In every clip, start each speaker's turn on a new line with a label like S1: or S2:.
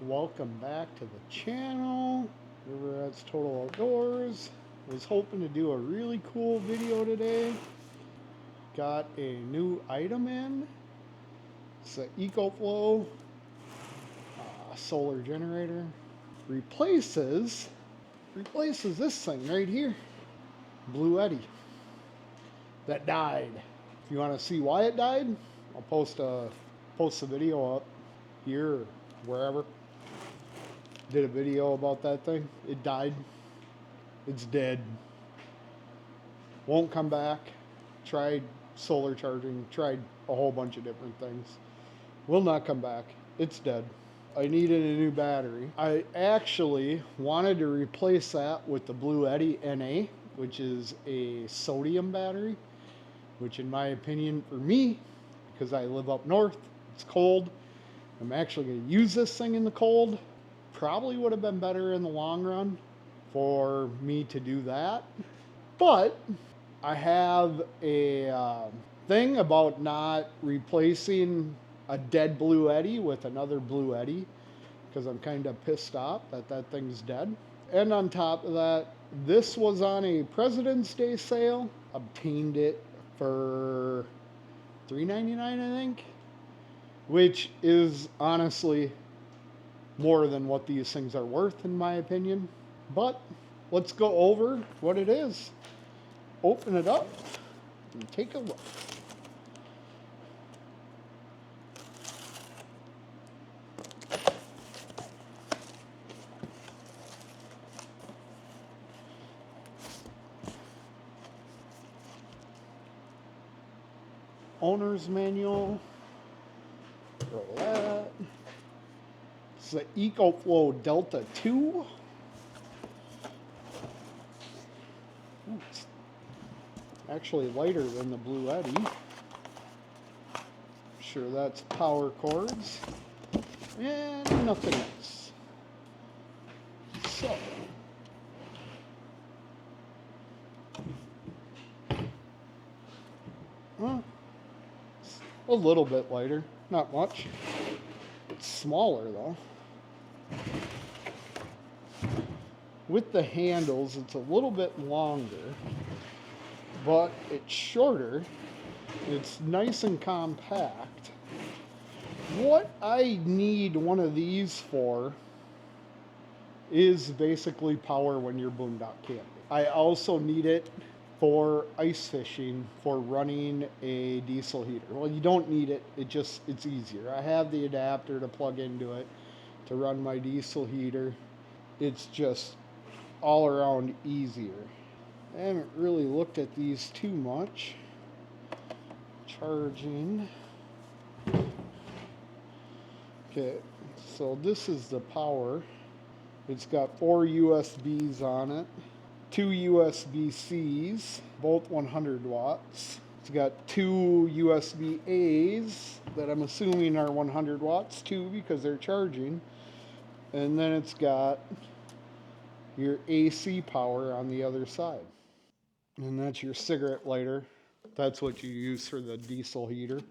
S1: Welcome back to the channel. Riverhead's Total Outdoors. Was hoping to do a really cool video today. Got a new item in. It's an EcoFlow solar generator. Replaces this thing right here. Blue Eddy. That died. If you want to see why it died, I'll post the video up here or wherever. Did a video about that thing. It died. It's dead. Won't come back. Tried solar charging. Tried a whole bunch of different things. Will not come back. It's dead. I needed a new battery. I actually wanted to replace that with the Blue Eddy NA, which is a sodium battery, which in my opinion, for me, because I live up north, it's cold. I'm actually going to use this thing in the cold. Probably would have been better in the long run for me to do that. But I have a thing about not replacing a dead Blue Eddy with another Blue Eddy because I'm kind of pissed off that thing's dead. And on top of that, this was on a President's Day sale. Obtained it for $3.99, I think, which is honestly more than what these things are worth in my opinion. But let's go over what it is. Open it up and take a look. Owner's manual. Throw that. It's the EcoFlow Delta 2. It's actually lighter than the Blue Eddy. Sure, that's power cords and nothing else. So, it's a little bit lighter, not much. It's smaller though. With the handles, it's a little bit longer, but it's shorter. It's nice and compact. What I need one of these for is basically power when you're boondock camping. I also need it for ice fishing for running a diesel heater. Well, you don't need it. It's easier. I have the adapter to plug into it to run my diesel heater. It's just all around easier. I haven't really looked at these too much. Charging. Okay, so this is the power. It's got 4 USBs on it, 2 USB-Cs, both 100 watts. It's got 2 USB-As that I'm assuming are 100 watts too because they're charging. And then it's got your AC power on the other side. And that's your cigarette lighter. That's what you use for the diesel heater.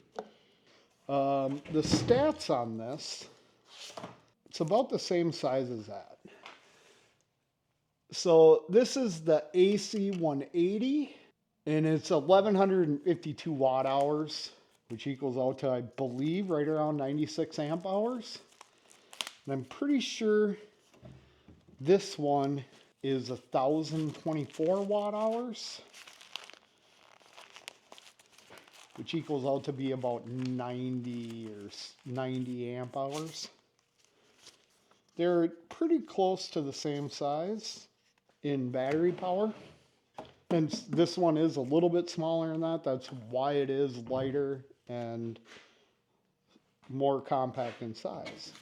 S1: The stats on this, it's about the same size as that. So this is the AC 180, and it's 1152 watt hours, which equals out to, I believe, right around 96 amp hours. And I'm pretty sure this one is 1024 watt hours, which equals out to be about 90 amp hours. They're pretty close to the same size in battery power. And this one is a little bit smaller than that. That's why it is lighter and more compact in size.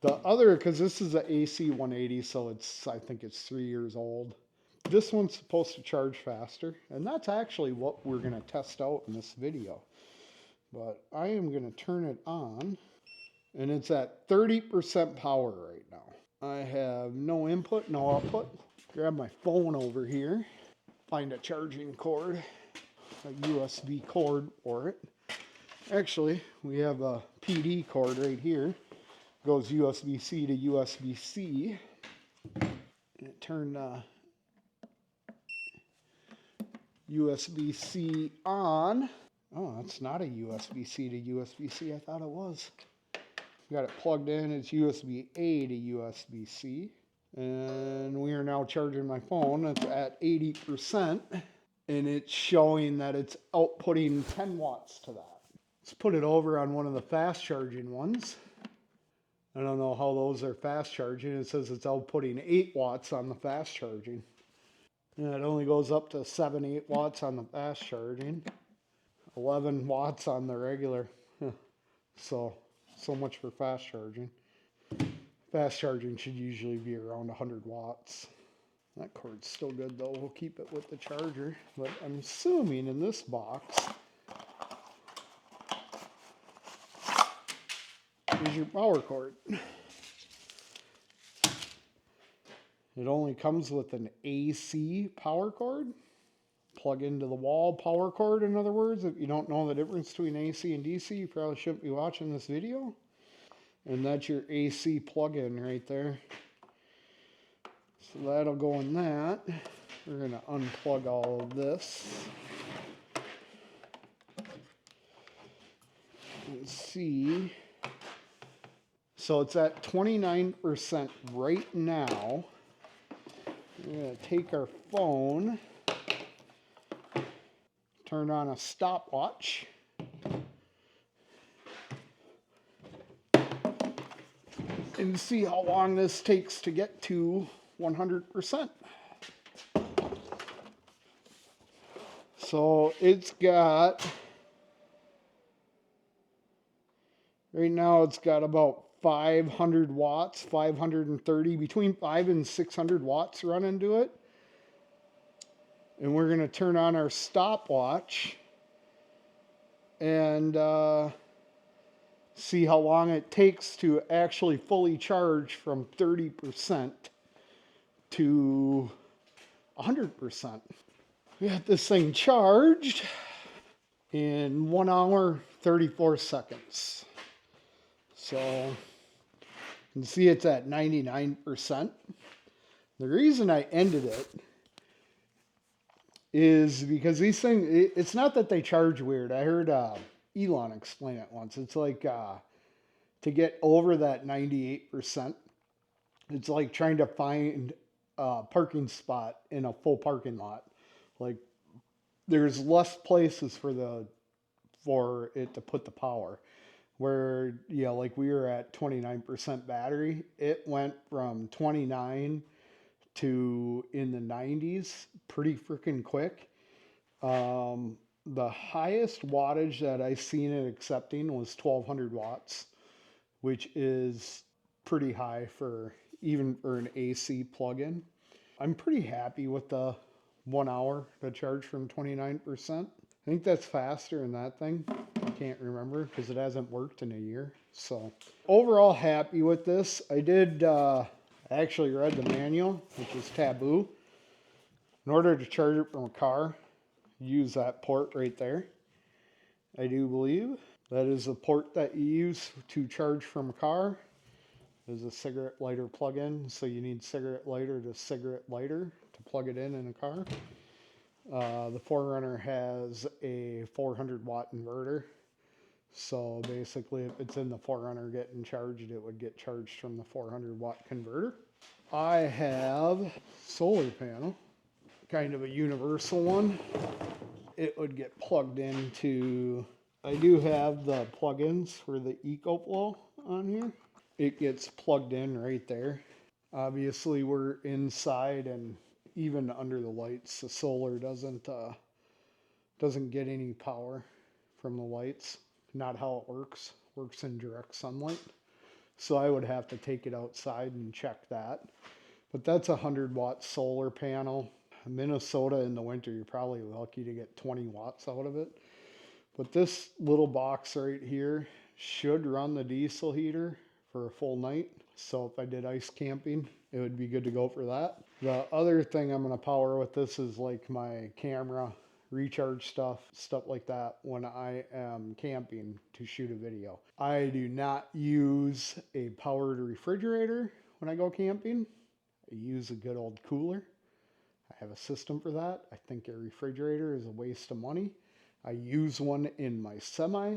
S1: The other, because this is an AC 180, so I think it's 3 years old. This one's supposed to charge faster, and that's actually what we're going to test out in this video. But I am going to turn it on, and it's at 30% power right now. I have no input, no output. Grab my phone over here, find a charging cord, a USB cord for it. Actually, we have a PD cord right here. Goes USB-C to USB-C. And it turned USB-C on. Oh, it's not a USB-C to USB-C. I thought it was. Got it plugged in. It's USB-A to USB-C. And we are now charging my phone. It's at 80%. And it's showing that it's outputting 10 watts to that. Let's put it over on one of the fast charging ones. I don't know how those are fast charging. It says it's outputting 8 watts on the fast charging. And it only goes up to 8 watts on the fast charging. 11 watts on the regular. So much for fast charging. Fast charging should usually be around 100 watts. That cord's still good though. We'll keep it with the charger. But I'm assuming in this box is your power cord. It only comes with an AC power cord. Plug into the wall power cord, in other words. If you don't know the difference between AC and DC, you probably shouldn't be watching this video. And that's your AC plug-in right there. So that'll go in that. We're going to unplug all of this. Let's see. So it's at 29% right now. We're going to take our phone, turn on a stopwatch, and see how long this takes to get to 100%. So it's got, right now it's got about 500 watts, 530, between 500 and 600 watts running to it. And we're going to turn on our stopwatch and see how long it takes to actually fully charge from 30% to 100%. We got this thing charged in 1 hour, 34 seconds. So you can see it's at 99%. The reason I ended it is because these things, it's not that they charge weird. I heard Elon explain it once. It's like to get over that 98%, it's like trying to find a parking spot in a full parking lot. Like there's less places for it to put the power. Where, yeah, like we were at 29% battery, it went from 29 to in the 90s pretty freaking quick. The highest wattage that I seen it accepting was 1200 watts, which is pretty high for even for an AC plug-in. I'm pretty happy with the 1 hour to charge from 29%. I think that's faster than that thing. I can't remember because it hasn't worked in a year. So overall happy with this. I did actually read the manual, which is taboo. In order to charge it from a car, use that port right there. I do believe that is the port that you use to charge from a car. There's a cigarette lighter plug-in, so you need cigarette lighter to cigarette lighter to plug it in a car. The 4Runner has a 400 watt inverter. So basically if it's in the 4Runner getting charged, it would get charged from the 400 watt converter. I have solar panel, kind of a universal one. It would get plugged into, I do have the plugins for the EcoFlow on here. It gets plugged in right there. Obviously we're inside and even under the lights, the solar doesn't get any power from the lights. Not how it works. Works in direct sunlight. So I would have to take it outside and check that. But that's a 100 watt solar panel. Minnesota in the winter, you're probably lucky to get 20 watts out of it. But this little box right here should run the diesel heater for a full night. So if I did ice camping, it would be good to go for that. The other thing I'm going to power with this is like my camera recharge stuff like that when I am camping to shoot a video. I do not use a powered refrigerator when I go camping. I use a good old cooler. I have a system for that. I think a refrigerator is a waste of money. I use one in my semi,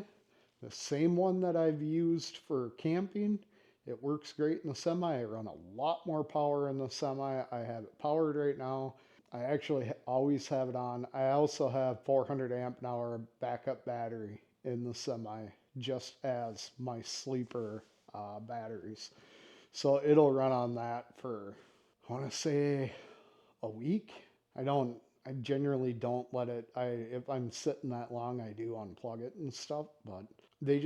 S1: the same one that I've used for camping. It works great in the semi. I run a lot more power in the semi. I have it powered right now. I actually always have it on. I also have 400 amp an hour backup battery in the semi, just as my sleeper batteries. So it'll run on that for, I want to say, a week. I generally don't let it, if I'm sitting that long, I do unplug it and stuff, but they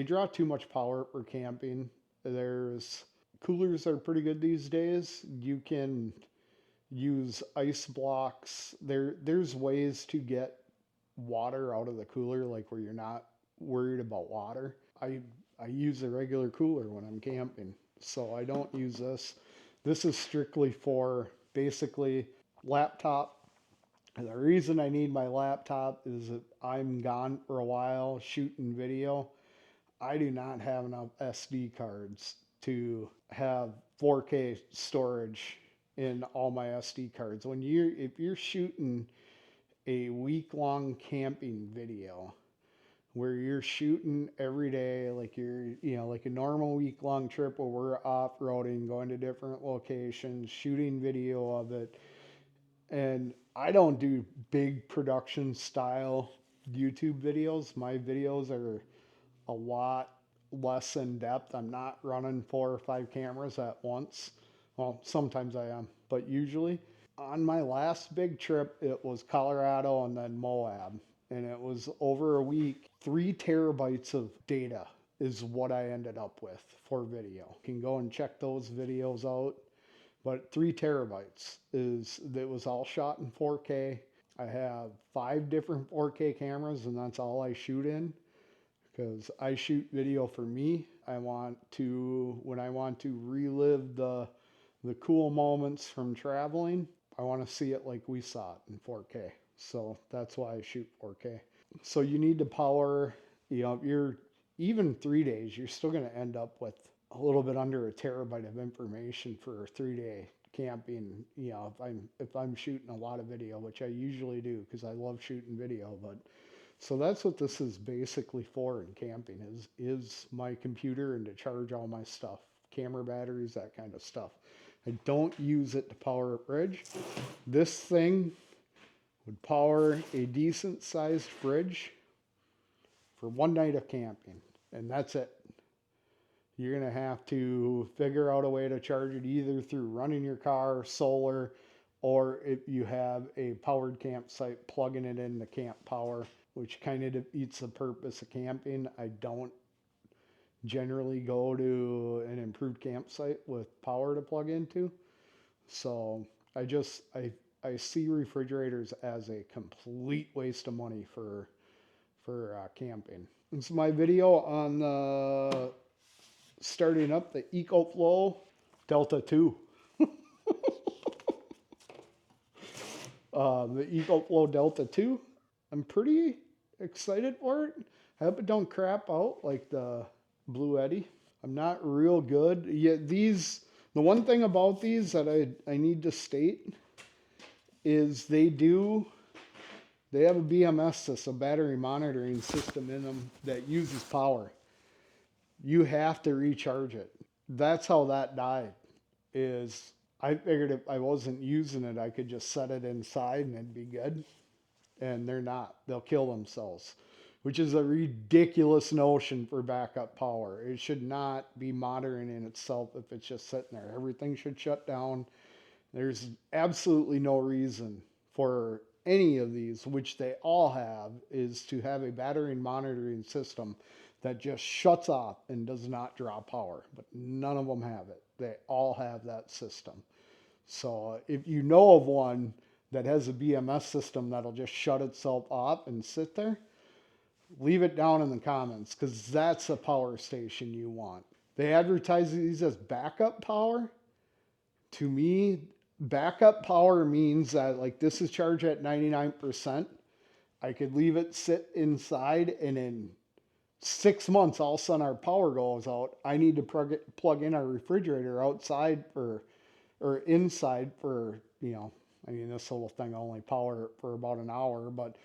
S1: draw too much power for camping. There's coolers are pretty good these days. You can use ice blocks. There's ways to get water out of the cooler, like where you're not worried about water. I use a regular cooler when I'm camping, so I don't use this. This is strictly for basically laptop. And the reason I need my laptop is that I'm gone for a while shooting video. I do not have enough SD cards to have 4K storage in all my SD cards. If you're shooting a week-long camping video where you're shooting every day, like like a normal week-long trip where we're off-roading, going to different locations, shooting video of it, and I don't do big production style YouTube videos. My videos are a lot less in depth. I'm not running 4 or 5 cameras at once. Well, sometimes I am, but usually. On my last big trip, it was Colorado and then Moab, and it was over a week. 3 terabytes of data is what I ended up with for video. You can go and check those videos out, but 3 terabytes that was all shot in 4K. I have 5 different 4K cameras, and that's all I shoot in, because I shoot video for me. When I want to relive the cool moments from traveling, I want to see it like we saw it in 4K. So that's why I shoot 4K. So you need to power, if you're even 3 days, you're still going to end up with a little bit under a terabyte of information for a 3-day camping. If I'm shooting a lot of video, which I usually do because I love shooting video, but so that's what this is basically for in camping is my computer and to charge all my stuff, camera batteries, that kind of stuff. I don't use it to power a fridge. This thing would power a decent sized fridge for 1 night of camping, and that's it. You're going to have to figure out a way to charge it either through running your car, solar, or if you have a powered campsite, plugging it into camp power, which kind of defeats the purpose of camping. I don't generally go to an improved campsite with power to plug into. So I see refrigerators as a complete waste of money for camping. This is my video on starting up the EcoFlow Delta 2. The EcoFlow Delta 2. I'm pretty excited for it. I hope it don't crap out like the Blue Eddy. I'm not real good. The one thing about these that I need to state is they have a BMS system, battery monitoring system in them that uses power. You have to recharge it. That's how that died. I figured if I wasn't using it, I could just set it inside and it'd be good. And they're not. They'll kill themselves, which is a ridiculous notion for backup power. It should not be monitoring itself if it's just sitting there. Everything should shut down. There's absolutely no reason for any of these, which they all have, is to have a battery monitoring system that just shuts off and does not draw power. But none of them have it. They all have that system. So if you know of one that has a BMS system that'll just shut itself off and sit there, leave it down in the comments, because that's a power station you want. They advertise these as backup power. To me, backup power means that, like, this is charged at 99%. I could leave it sit inside, and in 6 months, all of a sudden our power goes out. I need to plug in our refrigerator outside or inside for, I mean, this little thing only power for about an hour, but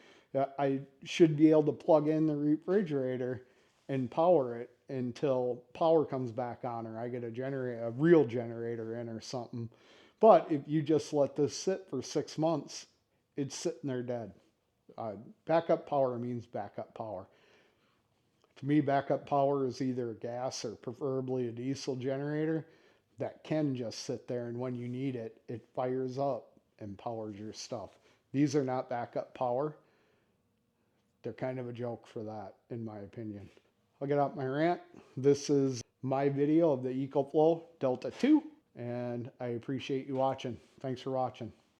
S1: I should be able to plug in the refrigerator and power it until power comes back on, or I get a real generator in or something. But if you just let this sit for 6 months, it's sitting there dead. Backup power means backup power. To me, backup power is either a gas or preferably a diesel generator that can just sit there, and when you need it, it fires up and powers your stuff. These are not backup power. They're kind of a joke for that, in my opinion. I'll get out my rant. This is my video of the EcoFlow Delta 2, and I appreciate you watching. Thanks for watching.